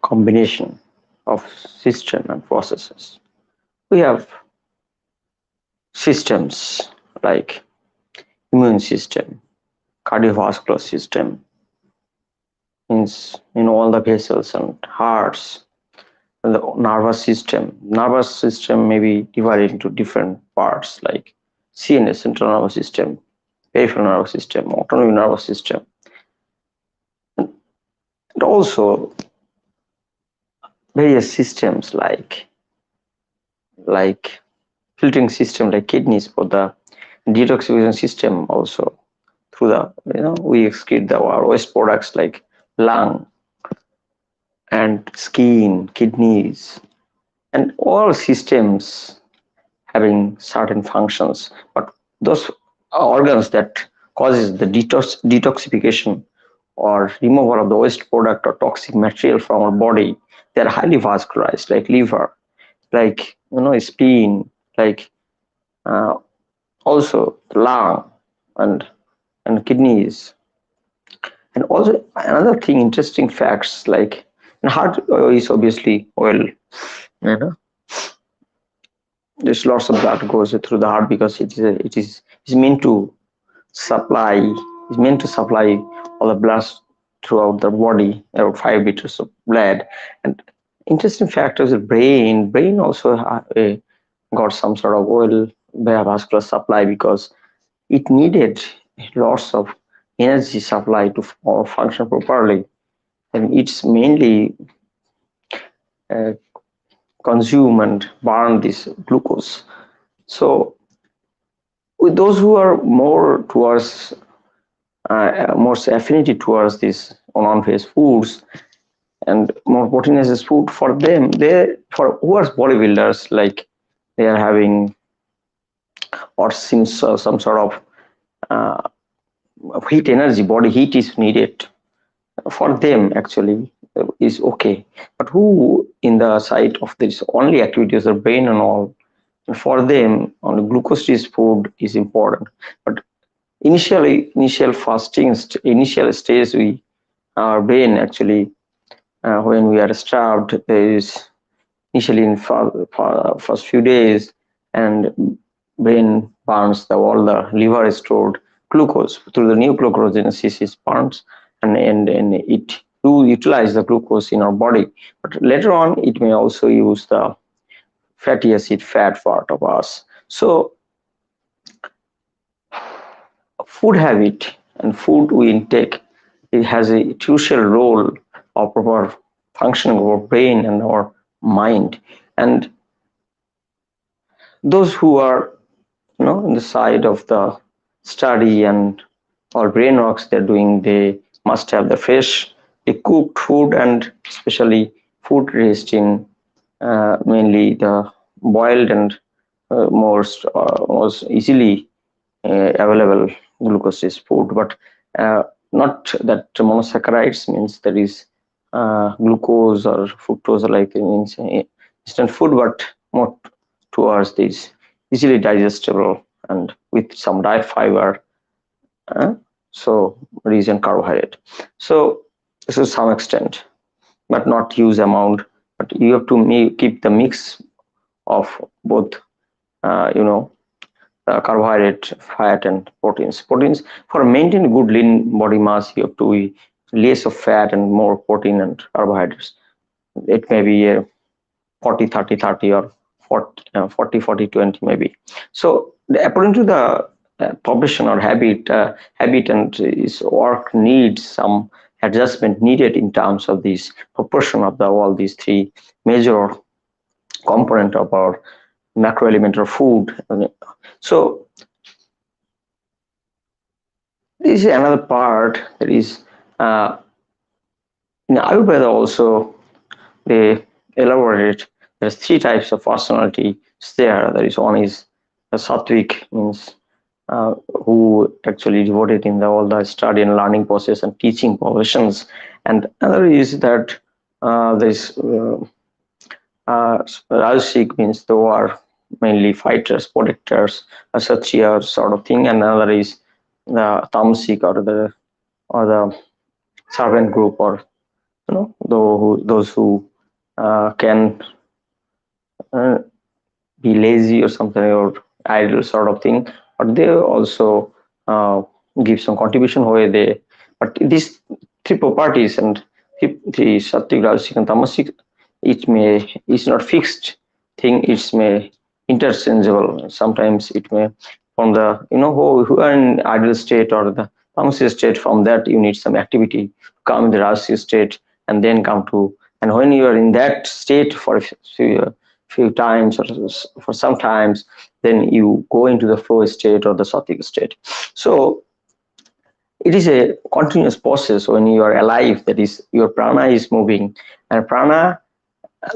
combination of system and processes. We have systems like immune system, cardiovascular system, means in all the vessels and hearts, and the nervous system. Nervous system may be divided into different parts like CNS, central nervous system, peripheral nervous system, autonomic nervous system, and also various systems like filtering system like kidneys for the detoxification system also through the we excrete our waste products like lung and skin, kidneys, and all systems having certain functions. But those organs that causes the detoxification or removal of the waste product or toxic material from our body, they are highly vascularized, like liver, like spleen, like uh, also lung and kidneys. And also another thing, interesting facts like heart is obviously oil. You know, there's lots of blood goes through the heart because it is meant to supply all the blood throughout the body, about 5 liters of blood. And interesting factors, the brain also got some sort of oil vascular supply because it needed lots of energy supply to function properly, and it's mainly uh, consume and burn this glucose. So with those who are more towards more affinity towards these non-veg foods and more proteinous food, for them, they for who are bodybuilders, like they are having or seems some sort of uh, heat energy, body heat is needed for them actually is okay. But who in the side of this only activities the brain and all, for them on glucose rich food is important. But initial fasting initial stage, we our brain actually when we are starved, there is initially in first few days, and brain burns all the liver stored glucose through the nucleoglycogenesis is burns, and it to utilize the glucose in our body. But later on, it may also use the fatty acid fat part of us. So food habit and food we intake, it has a crucial role of proper functioning of our brain and our mind. And those who are on the side of the study and or brain works they're doing, they must have the fresh, the cooked food, and especially food raised in mainly the boiled and most easily available glucose food. But not that monosaccharides, means there is glucose or fructose like in instant food, but more towards this easily digestible and with some diet fiber, uh, so rich in carbohydrate. So this is some extent, but not huge amount. But you have to keep the mix of both, carbohydrate, fat, and proteins. Proteins for maintaining good lean body mass, you have to be less of fat and more protein and carbohydrates. It may be a 40 30 30 or 40 40 20 maybe. So according to the profession or habit and his work needs some adjustment needed in terms of this proportion of all these three major component of our macroelemental food. So this is another part that is in Ayurveda also they elaborate. There's three types of personality there. There is one is the sattvic, means who actually devoted in all the study and learning process and teaching professions, and another is that there is Rajasic, means they are mainly fighters, protectors, Kshatriya sort of thing, and another is the Tamasic or the servant group or those who can uh, be lazy or something or idle sort of thing, but they also uh, give some contribution where they. But these three properties and three sattvic, rajasic, and tamasic, it may it's not fixed thing. It's may interchangeable. Sometimes it may from the who are in ideal state or the tamasic state. From that you need some activity to come in the rajasic state and then come to. And when you are in that state for a few times or for some times, then you go into the flow state or the sattvic state. So it is a continuous process when you are alive, that is your prana is moving. And prana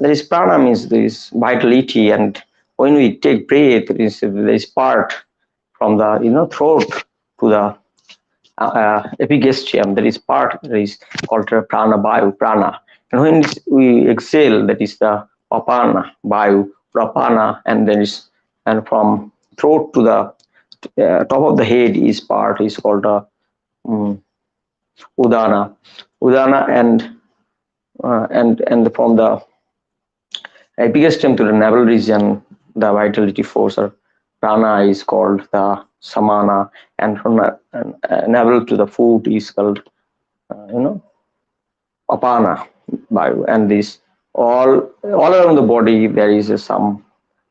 means there is vitality, and when we take breath, there is part from the throat to the epigastrium, that is part that is called prana, vayu, prana. And when we exhale, that is the apana, vayu, prapana, and there is, and from throat to the top of the head is part is called um, udana, udana, and from the epigastrium to the navel region, the vitality force or prana is called the samana, and from the navel to the foot is called apana vayu. And this all around the body there is some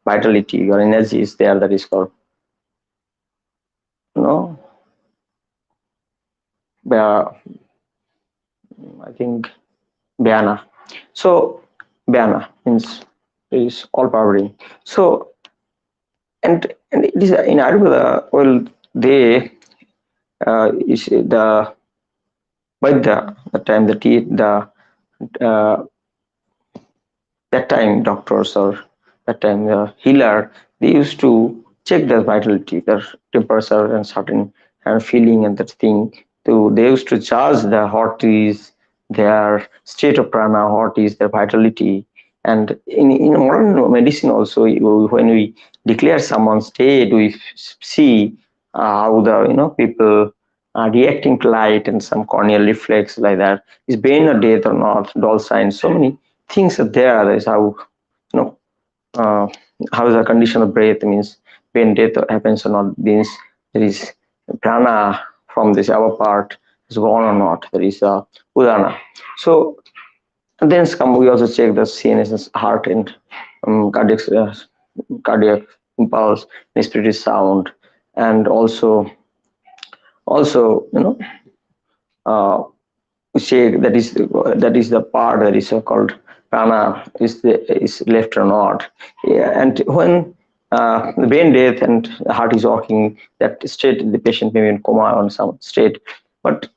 vitality or energy is there, that is called you know I think Bhyana. So Bhyana means is all powering. So and it is in Ayurveda. Well, they is the by the time the uh, that time doctors or that time the healer, they used to check their vitality, their temperature and certain kind of feeling and that thing. So they used to charge the what is their state of prana, what is their vitality. And in modern medicine also, when we declare someone's state, we see how the people are reacting to light and some corneal reflex like that. Is pain or death or not? Doll signs. So many things are there. That is how you know uh, how is the condition of breath means when death happens or not, means there is prana from this upper part is gone or not. There is udana. So then come we also check the CNS, heart and cardiac impulse, respiratory sound, and also uh, say that is the part that is called prana is left or not. Yeah, and when the brain death and the heart is working, that state the patient may be in coma on some state, but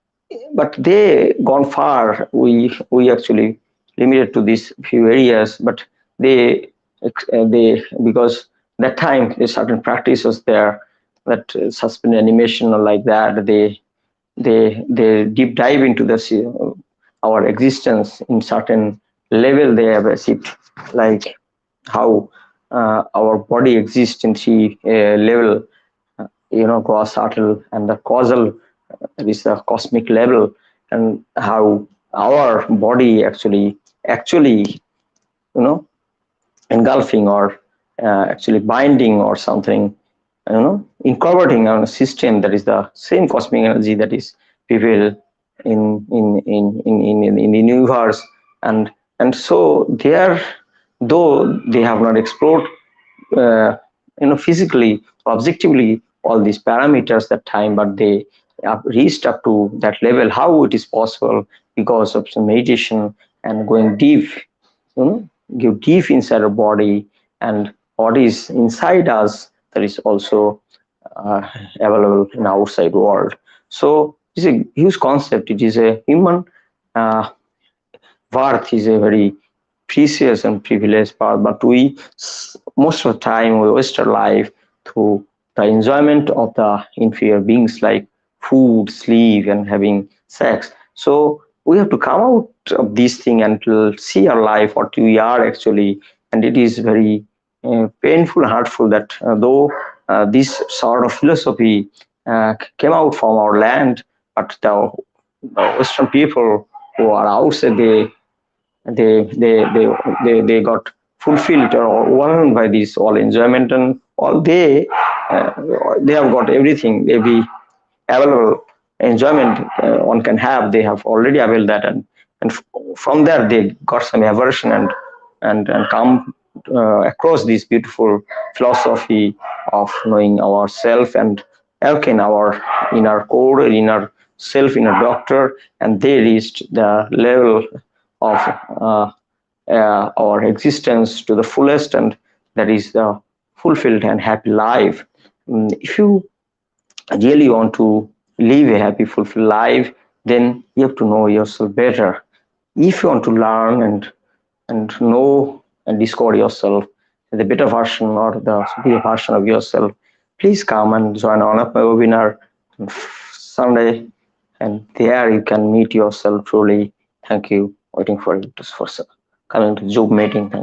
they gone far. We actually limited to these few areas, but they because that time a certain practice was there, that suspend animation or like that. They deep dive into our existence in certain level. They have achieved, like how our body exists in three level, gross, subtle, and the causal, is the cosmic level, and how our body actually engulfing or actually binding or something, incorporating on a system that is the same cosmic energy that is prevail in the universe. And so they are, though they have not explored uh, physically objectively all these parameters that time, but they have reached up to that level. How it is possible? Because of some meditation and going deep, you know give deep inside our body, and what is inside us that is also uh, available in outside world. So it's a huge concept. It is a human uh, worth is a very precious and privileged part, but we most of the time we waste our life through the enjoyment of the inferior beings like food, sleep, and having sex. So we have to come out of this thing and to see our life, what we are actually. And it is very painful and hurtful that though this sort of philosophy came out from our land, but the Western people who are outside, they they they they got fulfilled or overwhelmed by this all enjoyment, and all uh, they have got everything, every available enjoyment one can have. They have already availed that, and from there they got some aversion, and come across this beautiful philosophy of knowing ourself and awaken our inner core, inner self, inner doctor, and they reached the level of our existence to the fullest, and that is the fulfilled and happy life. If you really want to live a happy, fulfilled life, then you have to know yourself better. If you want to learn and know and discover yourself, the better version or the superior version of yourself, please come and join one of my webinar on Sunday, and there you can meet yourself truly. Thank you. Waiting for you for coming to Zoom meeting. Thank